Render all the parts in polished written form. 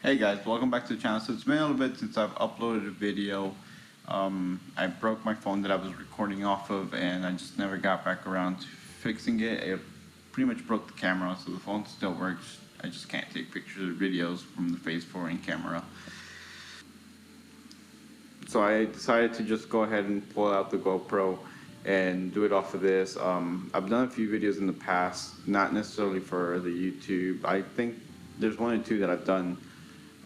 Hey guys, welcome back to the channel. So it's been a little bit since I've uploaded a video. I broke my phone that I was recording off of, and I just never got back around to fixing it. It pretty much broke the camera, so the phone still works. I just can't take pictures or videos from the face forwarding camera. So I decided to just go ahead and pull out the GoPro and do it off of this. I've done a few videos in the past, not necessarily for the YouTube. I think there's one or two that I've done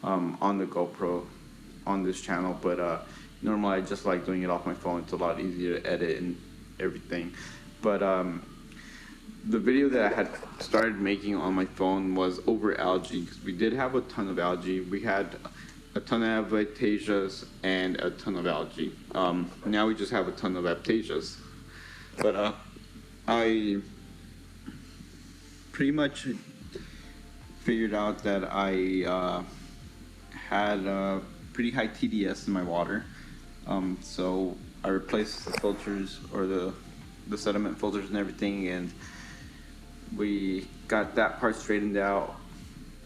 on the GoPro on this channel, but normally I just like doing it off my phone. It's a lot easier to edit and everything. But the video that I had started making on my phone was over algae, because we did have a ton of algae. We had a ton of eptasias and a ton of algae. Now we just have a ton of eptasias. But I pretty much figured out that I had a pretty high TDS in my water, so I replaced the filters, or the sediment filters and everything, and we got that part straightened out.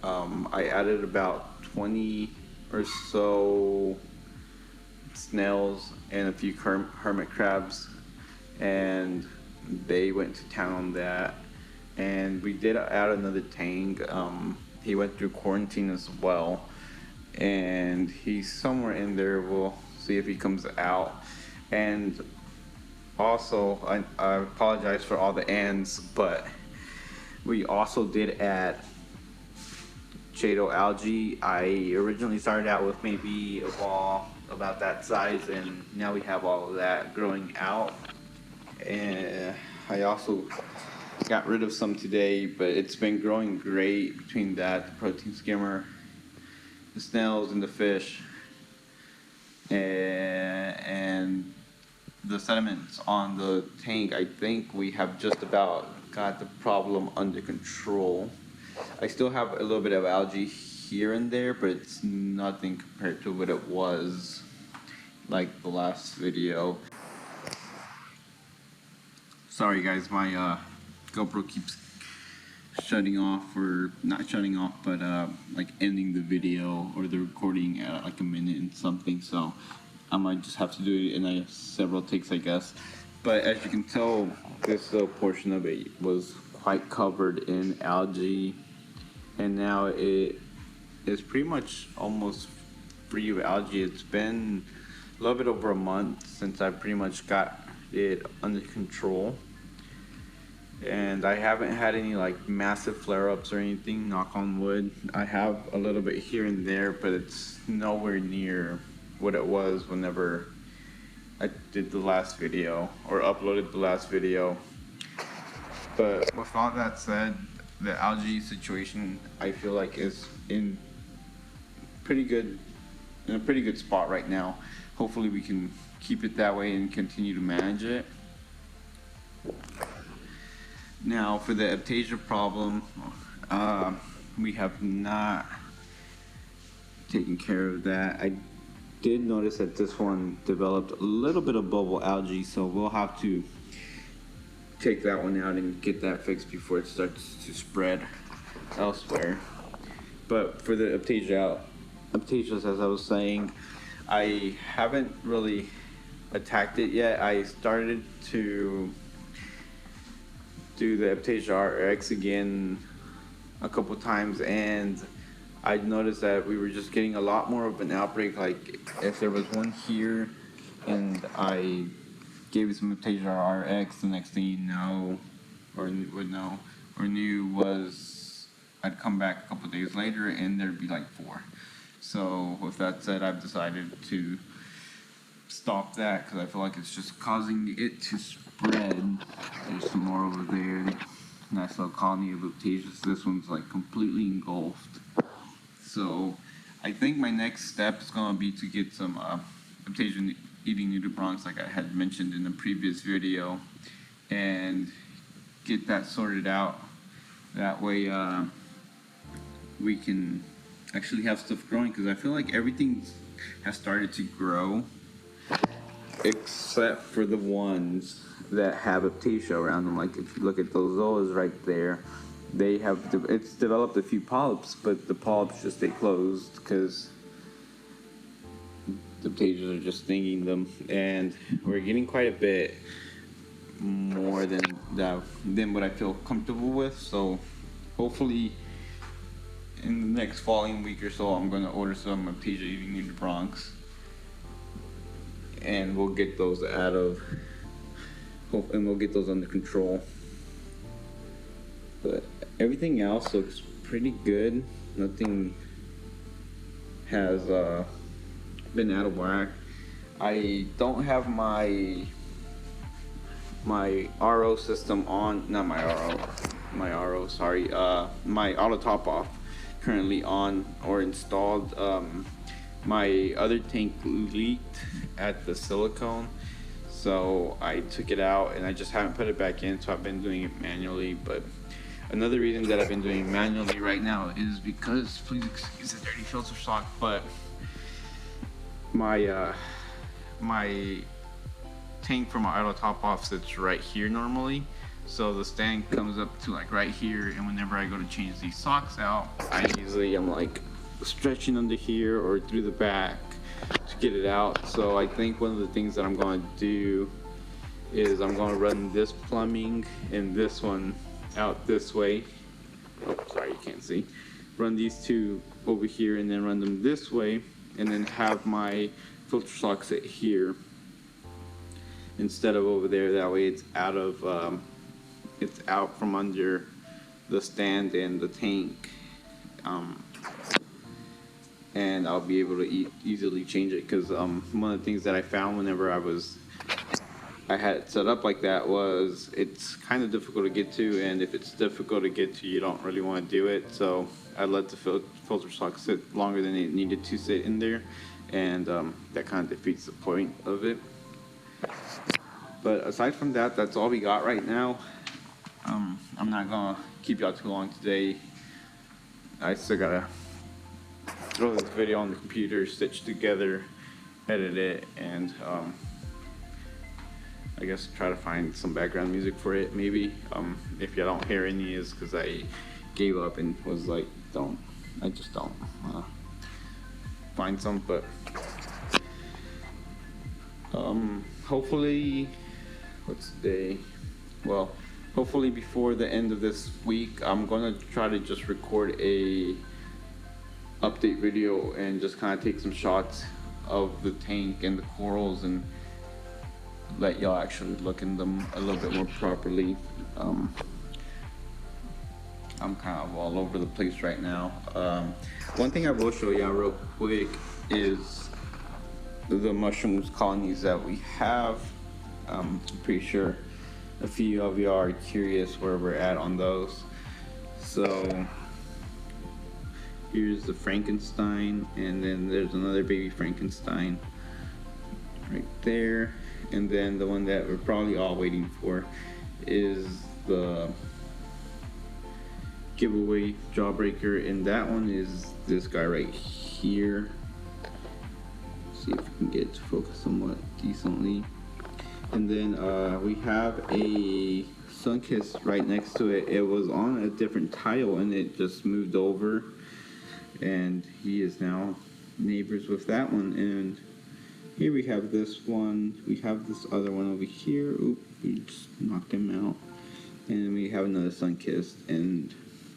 I added about 20 or so snails and a few hermit crabs, and they went to town on that. And we did add another tank. He went through quarantine as well, and he's somewhere in there. We'll see if he comes out. And also, I apologize for all the ants, but we also did add Chaeto algae. I originally started out with maybe a ball about that size, and now we have all of that growing out. And I also got rid of some today, but it's been growing great between that, the protein skimmer, the snails, and the fish, and the sediments on the tank. I think we have just about got the problem under control. I still have a little bit of algae here and there, but it's nothing compared to what it was like the last video. Sorry guys, my GoPro keeps shutting off, or not shutting off, but like ending the video or the recording at like a minute and something, so I might just have to do it in several takes, I guess. But as you can tell, this portion of it was quite covered in algae, and now it is pretty much almost free of algae. It's been a little bit over a month since I pretty much got it under control, and I haven't had any like massive flare-ups or anything, knock on wood. I have a little bit here and there, but it's nowhere near what it was whenever I did the last video, or uploaded the last video. But with all that said, the algae situation, I feel like, is in a pretty good spot right now. Hopefully we can keep it that way and continue to manage it. Now for the eptasia problem, we have not taken care of that. I did notice that this one developed a little bit of bubble algae, so we'll have to take that one out and get that fixed before it starts to spread elsewhere. But for the eptasias, as I was saying, I haven't really attacked it yet. I started to do the eptasia RX again a couple times, and I noticed that we were just getting a lot more of an outbreak. Like if there was one here and I gave it some eptasia RX, the next thing you know, or would know, or knew, was I'd come back a couple days later and there'd be like 4. So with that said, I've decided to stop that, because I feel like it's just causing it to spread. There's some more over there. Nice little colony of eptasias. This one's like completely engulfed. So I think my next step is going to be to get some eptasia eating nudibranchs, like I had mentioned in the previous video, and get that sorted out. That way we can actually have stuff growing, because I feel like everything has started to grow except for the ones that have eptasia around them. Like if you look at those zoas right there, it's developed a few polyps, but the polyps just stay closed because the eptasias are just stinging them, and we're getting quite a bit more than what I feel comfortable with. So hopefully in the next following week or so, I'm going to order some eptasia eating in the Bronx, and we'll get those we'll get those under control. But everything else looks pretty good. Nothing has been out of whack. I don't have my RO system on, not my RO, sorry, my auto top off currently on or installed. My other tank leaked at the silicone, so I took it out and I just haven't put it back in, so I've been doing it manually. But another reason that I've been doing manually right now is because, please excuse the dirty filter sock, but my tank for my auto top off sits right here normally, so the stand comes up to like right here, and whenever I go to change these socks out, I'm like stretching under here or through the back to get it out. So I think one of the things that I'm going to do is I'm going to run this plumbing and this one out this way. Oh, sorry, you can't see. Run these two over here and then run them this way, and then have my filter sock sit here instead of over there. That way it's out from under the stand and the tank, and I'll be able to easily change it. Because one of the things that I found whenever I had it set up like that was it's kind of difficult to get to, and if it's difficult to get to, you don't really want to do it. So I let the filter sock sit longer than it needed to sit in there, and that kind of defeats the point of it. But aside from that, that's all we got right now. I'm not gonna keep y'all too long today. I still gotta throw this video on the computer, stitch together, edit it, and I guess try to find some background music for it. Maybe if you don't hear any, is because I gave up and was like, I just don't find some. But hopefully, what's the day? Well, hopefully before the end of this week, I'm gonna try to just record a update video and just kind of take some shots of the tank and the corals and let y'all actually look in them a little bit more properly. I'm kind of all over the place right now. One thing I will show y'all real quick is the mushrooms colonies that we have. I'm pretty sure a few of y'all are curious where we're at on those. So here's the Frankenstein, and then there's another baby Frankenstein right there. And then the one that we're probably all waiting for is the giveaway jawbreaker, and that one is this guy right here. See if we can get it to focus somewhat decently. And then we have a Sunkist right next to it. It was on a different tile and it just moved over, and he is now neighbors with that one. And here we have this one. We have this other one over here. Oop, we just knocked him out. And then we have another Sunkist. And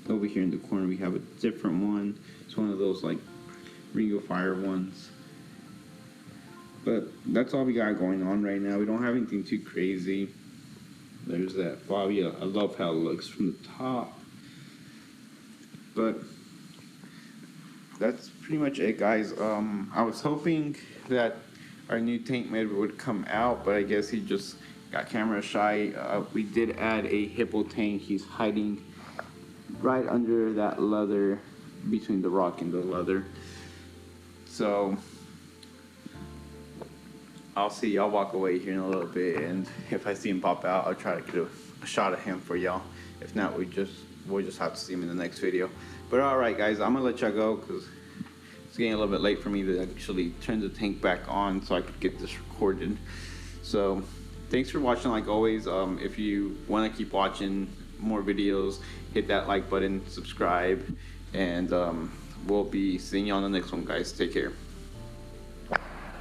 over here in the corner we have a different one. It's one of those like Ring of Fire ones. But that's all we got going on right now. We don't have anything too crazy. There's that Bobby. I love how it looks from the top. But that's pretty much it, guys. I was hoping that our new tank med would come out, but I guess he just got camera shy. We did add a hippo tank. He's hiding right under that leather, between the rock and the leather. So I'll walk away here in a little bit, and if I see him pop out, I'll try to get a shot of him for y'all. If not, we'll just have to see him in the next video. But alright guys, I'm gonna let y'all go because it's getting a little bit late for me to actually turn the tank back on so I could get this recorded. So thanks for watching like always. If you want to keep watching, more videos, hit that like button, subscribe, and we'll be seeing you on the next one, guys. Take care.